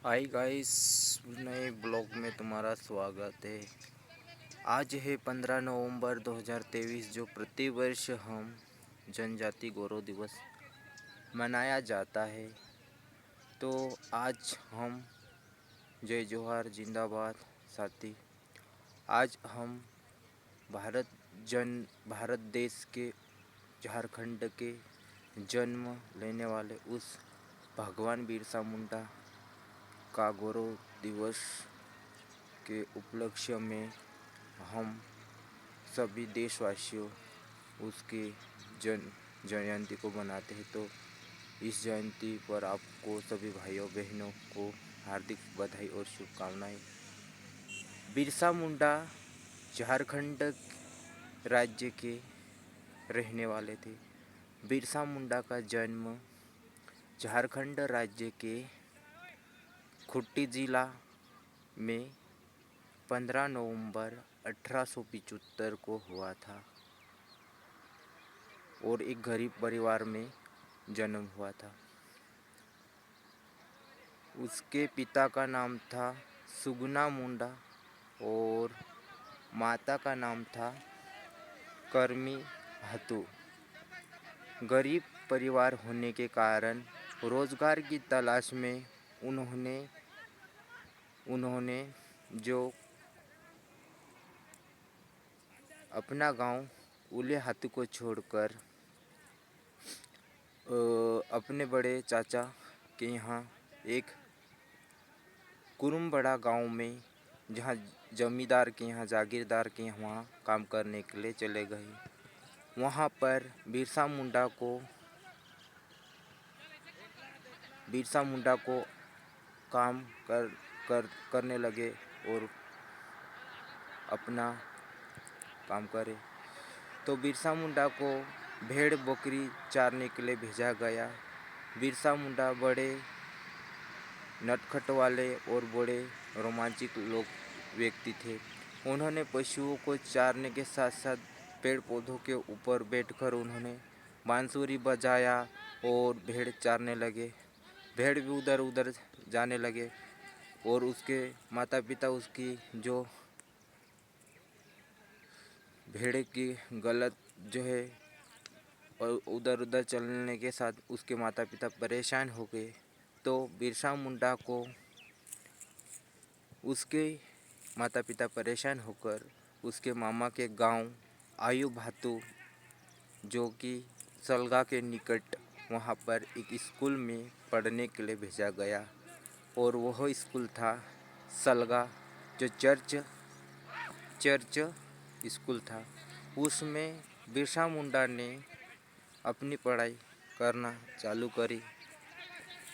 Hi guys, नए blog में तुम्हारा स्वागत है। आज है 15 नवंबर 2023, जो प्रतिवर्ष हम जनजाति गौरव दिवस मनाया जाता है। तो आज हम जय जोहार जिंदाबाद साथी। आज हम भारत देश के झारखंड के जन्म लेने वाले उस भगवान बिरसा मुंडा का गौरव दिवस के उपलक्ष्य में हम सभी देशवासियों उसके जयंती को मनाते हैं। तो इस जयंती पर आपको सभी भाइयों बहनों को हार्दिक बधाई और शुभकामनाएं। बिरसा मुंडा झारखंड राज्य के रहने वाले थे। बिरसा मुंडा का जन्म झारखंड राज्य के खूंटी जिला में 15 नवंबर 1875 को हुआ था और एक गरीब परिवार में जन्म हुआ था। उसके पिता का नाम था सुगुना मुंडा और माता का नाम था कर्मी हतू। गरीब परिवार होने के कारण रोजगार की तलाश में उन्होंने जो अपना गांव उले हाथू को छोड़कर अपने बड़े चाचा के यहाँ एक कुरुमबड़ा गांव में, जहाँ जमींदार के यहाँ जागीरदार के यहाँ काम करने के लिए चले गए। वहाँ पर बिरसा मुंडा को काम करने लगे और अपना काम करे। तो बिरसा मुंडा को भेड़ बकरी चारने के लिए भेजा गया। बिरसा मुंडा बड़े नटखट वाले और बड़े रोमांचिक व्यक्ति थे। उन्होंने पशुओं को चारने के साथ साथ पेड़ पौधों के ऊपर बैठकर उन्होंने बांसुरी बजाया और भेड़ चारने लगे। भेड़ भी उधर उधर जाने लगे और उसके माता पिता उसकी जो भेड़ की गलत जो है और उधर उधर चलने के साथ उसके माता पिता परेशान हो गए। तो बिरसा मुंडा को उसके माता पिता परेशान होकर उसके मामा के गांव आयु भातू, जो कि सलगा के निकट, वहां पर एक स्कूल में पढ़ने के लिए भेजा गया। और वह स्कूल था सलगा, जो चर्च स्कूल था। उसमें बिरसा मुंडा ने अपनी पढ़ाई करना चालू करी।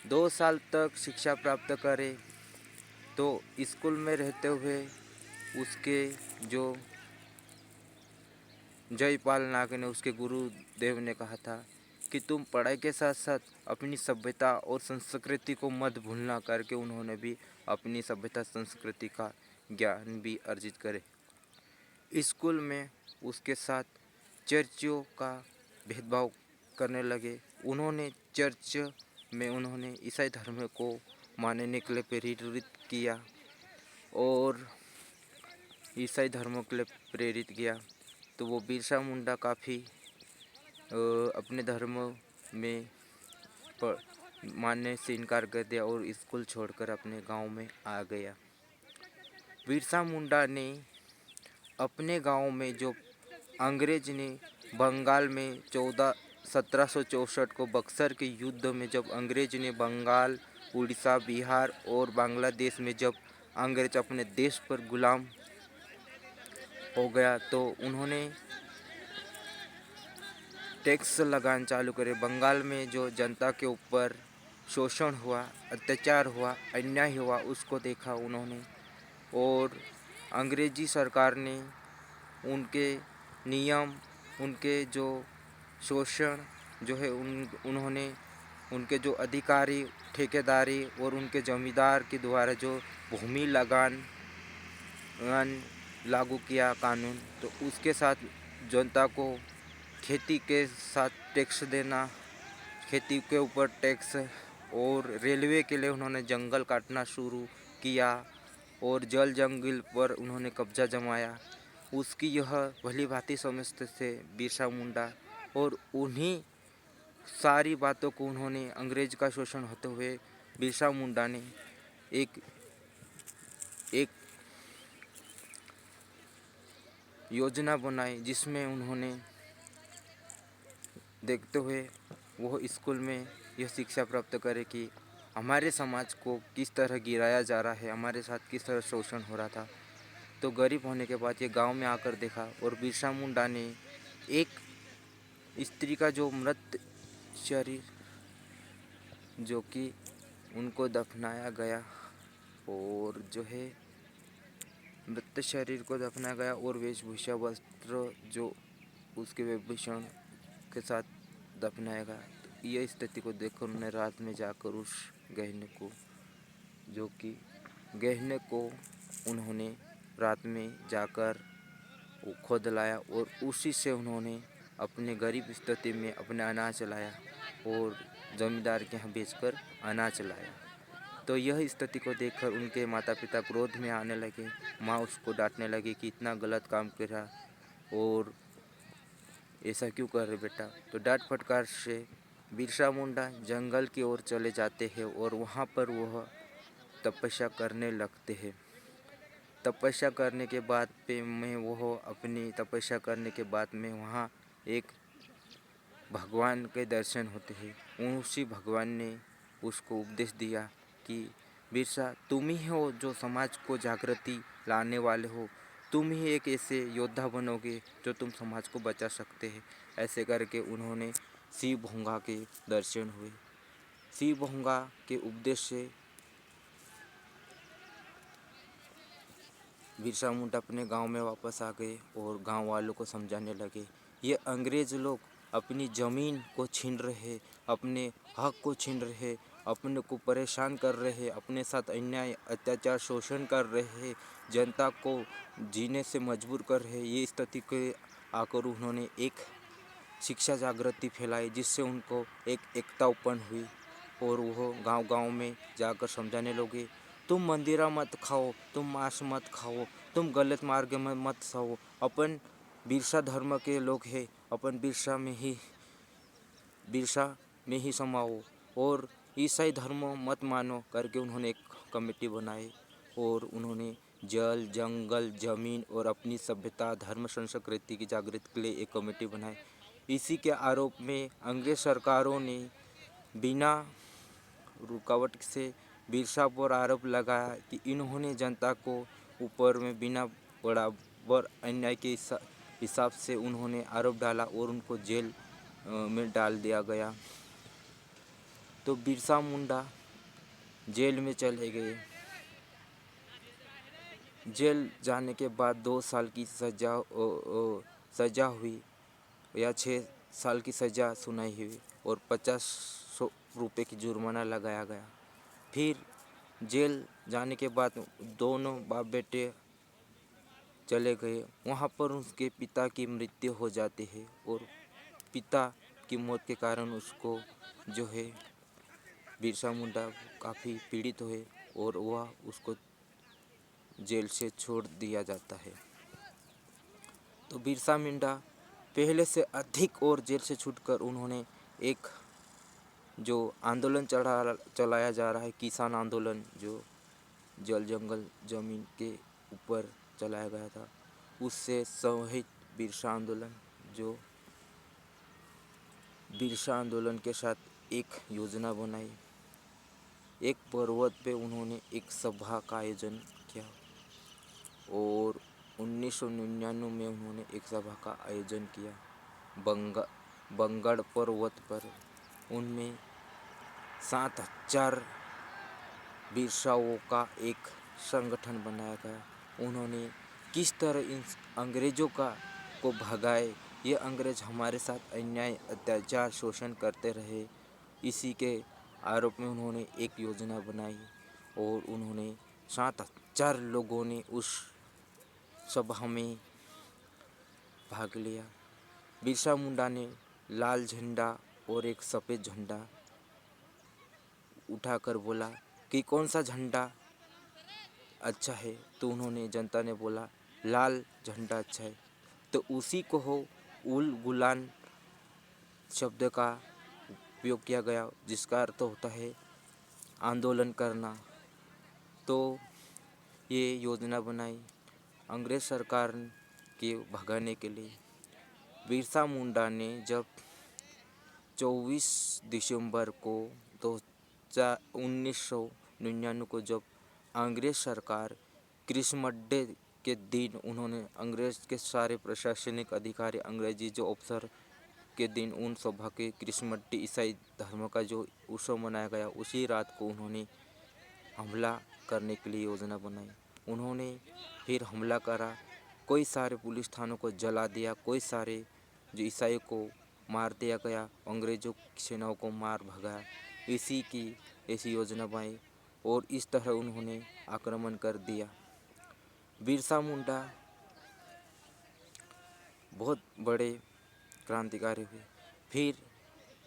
2 साल तक शिक्षा प्राप्त करे। तो स्कूल में रहते हुए उसके जो जयपाल नाग ने, उसके गुरुदेव ने कहा था कि तुम पढ़ाई के साथ साथ अपनी सभ्यता और संस्कृति को मत भूलना, करके उन्होंने भी अपनी सभ्यता संस्कृति का ज्ञान भी अर्जित करे। स्कूल में उसके साथ चर्चियों का भेदभाव करने लगे। उन्होंने चर्च में ईसाई धर्म को मानने के लिए प्रेरित किया और ईसाई धर्म के लिए प्रेरित किया। तो वो बिरसा मुंडा काफ़ी अपने धर्म में मानने से इनकार कर दिया और स्कूल छोड़कर अपने गांव में आ गया। बिरसा मुंडा ने अपने गांव में, जो अंग्रेज ने बंगाल में 1764 को बक्सर के युद्ध में, जब अंग्रेज ने बंगाल, उड़ीसा, बिहार और बांग्लादेश में जब अंग्रेज अपने देश पर गुलाम हो गया, तो उन्होंने टैक्स लगाना चालू करे। बंगाल में जो जनता के ऊपर शोषण हुआ, अत्याचार हुआ, अन्याय हुआ, उसको देखा उन्होंने। और अंग्रेजी सरकार ने उनके नियम, उनके जो शोषण जो है उन्होंने उनके जो अधिकारी, ठेकेदारी और उनके जमींदार के द्वारा जो भूमि लगान लागू किया कानून, तो उसके साथ जनता को खेती के साथ टैक्स देना, खेती के ऊपर टैक्स और रेलवे के लिए उन्होंने जंगल काटना शुरू किया और जल जंगल पर उन्होंने कब्जा जमाया। उसकी यह भली भांति समझते थे बिरसा मुंडा, और उन्हीं सारी बातों को उन्होंने अंग्रेज का शोषण होते हुए बिरसा मुंडा ने एक एक योजना बनाई, जिसमें उन्होंने देखते हुए वो स्कूल में यह शिक्षा प्राप्त करे कि हमारे समाज को किस तरह गिराया जा रहा है, हमारे साथ किस तरह शोषण हो रहा था। तो गरीब होने के बाद ये गांव में आकर देखा, और बिरसा मुंडा ने एक स्त्री का जो मृत शरीर जो कि उनको दफनाया गया, और जो है मृत शरीर को दफनाया गया और वेशभूषा वस्त्र जो उसके विभूषण के साथ दफनाया गया। तो यह स्थिति को देखकर उन्होंने रात में जाकर उस गहने को उन्होंने रात में जाकर खोद लाया, और उसी से उन्होंने अपने गरीब स्थिति में अपने अनाज लाया और जमींदार के यहाँ बेचकर अनाज लाया। तो यह स्थिति को देखकर उनके माता पिता क्रोध में आने लगे। माँ उसको डांटने लगी कि इतना गलत काम कर रहा और ऐसा क्यों कर रहे बेटा। तो डांट फटकार से बिरसा मुंडा जंगल की ओर चले जाते हैं और वहाँ पर वह तपस्या करने लगते हैं। तपस्या करने के बाद में वहाँ एक भगवान के दर्शन होते हैं। उसी भगवान ने उसको उपदेश दिया कि बिरसा, तुम ही हो जो समाज को जागृति लाने वाले हो, तुम ही एक ऐसे योद्धा बनोगे जो तुम समाज को बचा सकते हैं। ऐसे करके उन्होंने शिव भोंगा के दर्शन हुए। शिव भोंगा के उपदेश से बिरसा मुंडा अपने गांव में वापस आ गए और गांव वालों को समझाने लगे, ये अंग्रेज लोग अपनी ज़मीन को छीन रहे, अपने हक को छीन रहे, अपने को परेशान कर रहे, अपने साथ अन्याय अत्याचार शोषण कर रहे, जनता को जीने से मजबूर कर रहे। ये स्थिति के आकर उन्होंने एक शिक्षा जागृति फैलाई, जिससे उनको एक एकता उत्पन्न हुई और वो गांव-गांव में जाकर समझाने लगे, तुम मंदिरा मत खाओ, तुम मांस मत खाओ, तुम गलत मार्ग में मत जाओ, अपन बिरसा धर्म के लोग हैं, अपन बिरसा में ही समाओ और ईसाई धर्म मत मानो करके उन्होंने एक कमेटी बनाई। और उन्होंने जल जंगल जमीन और अपनी सभ्यता धर्म संस्कृति की जागृति के लिए एक कमेटी बनाई। इसी के आरोप में अंग्रेज सरकारों ने बिना रुकावट से बिरसा पर आरोप लगाया कि इन्होंने जनता को ऊपर में बिना बराबर अन्याय के हिसाब से उन्होंने आरोप डाला और उनको जेल में डाल दिया गया। तो बिरसा मुंडा जेल में चले गए। जेल जाने के बाद 2 साल की सज़ा हुई या 6 साल की सज़ा सुनाई हुई और 50 रुपये की जुर्माना लगाया गया। फिर जेल जाने के बाद दोनों बाप बेटे चले गए। वहाँ पर उसके पिता की मृत्यु हो जाती है और पिता की मौत के कारण उसको जो है बिरसा मुंडा काफ़ी पीड़ित हुए और वह उसको जेल से छोड़ दिया जाता है। तो बिरसा मुंडा पहले से अधिक और जेल से छूटकर उन्होंने एक जो आंदोलन चलाया जा रहा है, किसान आंदोलन, जो जल जंगल जमीन के ऊपर चलाया गया था, उससे संबंधित बिरसा आंदोलन के साथ एक योजना बनाई। एक पर्वत पे उन्होंने एक सभा का आयोजन किया और 1999 में उन्होंने एक सभा का आयोजन किया बंगड़ पर्वत पर। उनमें 7000 बिरसाओं का एक संगठन बनाया गया। उन्होंने किस तरह इन अंग्रेज़ों को भगाए, ये अंग्रेज हमारे साथ अन्याय अत्याचार शोषण करते रहे, इसी के आरोप में उन्होंने एक योजना बनाई और उन्होंने 7000 लोगों ने उस सभा में भाग लिया। बिरसा मुंडा ने लाल झंडा और एक सफ़ेद झंडा उठाकर बोला कि कौन सा झंडा अच्छा है, तो उन्होंने जनता ने बोला लाल झंडा अच्छा है। तो उसी को हो उल गुलान शब्द का उपयोग किया गया, जिसका अर्थ होता है आंदोलन करना। तो ये योजना बनाई अंग्रेज सरकार के भगाने के लिए। बिरसा मुंडा ने जब 24 दिसंबर को 1999 को जब अंग्रेज सरकार क्रिसमस डे के दिन उन्होंने अंग्रेज के सारे प्रशासनिक अधिकारी अंग्रेजी जो अफसर के दिन उन सभा के क्रिसमस डे ईसाई धर्म का जो उत्सव मनाया गया, उसी रात को उन्होंने हमला करने के लिए योजना बनाई। उन्होंने फिर हमला करा, कई सारे पुलिस थानों को जला दिया, कई सारे जो ईसाई को मार दिया गया, अंग्रेजों की सेनाओं को मार भगाया। इसी की ऐसी योजना बनाई और इस तरह उन्होंने आक्रमण कर दिया। बिरसा मुंडा बहुत बड़े क्रांतिकारी हुए। फिर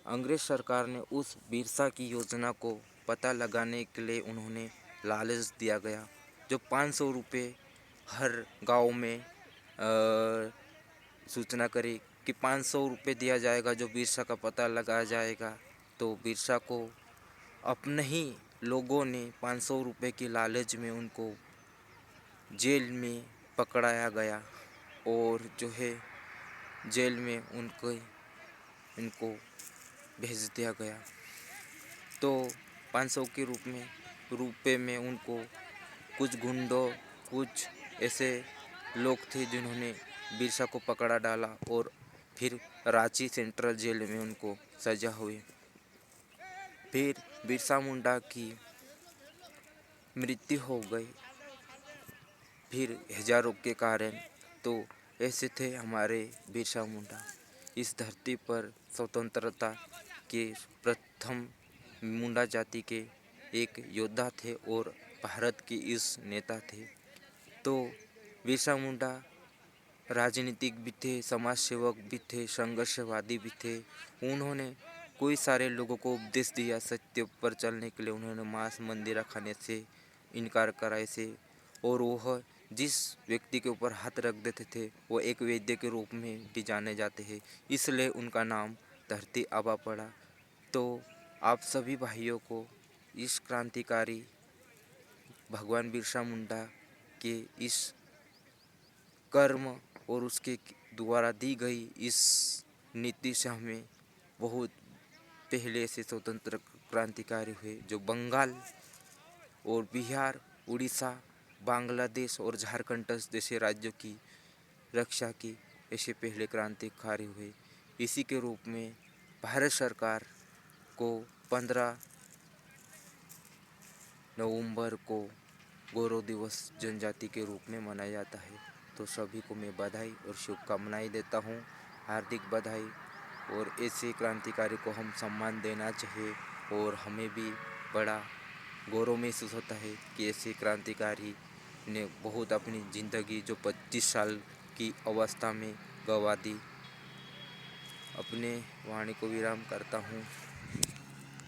अंग्रेज सरकार ने उस बिरसा की योजना को पता लगाने के लिए उन्होंने लालच दिया गया, जो 500 रुपये हर गांव में सूचना करी कि 500 रुपये दिया जाएगा जो बिरसा का पता लगाया जाएगा। तो बिरसा को अपने ही लोगों ने 500 रुपये की लालच में उनको जेल में पकड़ाया गया और जो है जेल में इनको भेज दिया गया। तो 500 के रुपये में उनको कुछ गुंडों, कुछ ऐसे लोग थे जिन्होंने बिरसा को पकड़ा डाला और फिर रांची सेंट्रल जेल में उनको सजा हुई। फिर बिरसा मुंडा की मृत्यु हो गई फिर हैजा रोग के कारण। तो ऐसे थे हमारे बिरसा मुंडा। इस धरती पर स्वतंत्रता के प्रथम मुंडा जाति के एक योद्धा थे और भारत के इस नेता थे। तो बिरसा मुंडा राजनीतिक भी थे, समाज सेवक भी थे, संघर्षवादी भी थे। उन्होंने कई सारे लोगों को उपदेश दिया सत्य पर चलने के लिए। उन्होंने मांस मंदिरा खाने से इनकार करा ऐसे, और वह जिस व्यक्ति के ऊपर हाथ रख देते थे वो एक वैद्य के रूप में भी जाने जाते हैं, इसलिए उनका नाम धरती आबा पड़ा। तो आप सभी भाइयों को इस क्रांतिकारी भगवान बिरसा मुंडा के इस कर्म और उसके द्वारा दी गई इस नीति से हमें बहुत पहले से स्वतंत्र क्रांतिकारी हुए, जो बंगाल और बिहार, उड़ीसा, बांग्लादेश और झारखंड जैसे राज्यों की रक्षा की, ऐसे पहले क्रांतिकारी हुए। इसी के रूप में भारत सरकार को 15 नवंबर को गौरव दिवस जनजाति के रूप में मनाया जाता है। तो सभी को मैं बधाई और शुभकामनाएं देता हूँ, हार्दिक बधाई। और ऐसे क्रांतिकारी को हम सम्मान देना चाहिए और हमें भी बड़ा गौरव महसूस होता है कि ऐसे क्रांतिकारी ने बहुत अपनी ज़िंदगी जो 25 साल की अवस्था में गंवा दी। अपने वाणी को विराम करता हूँ।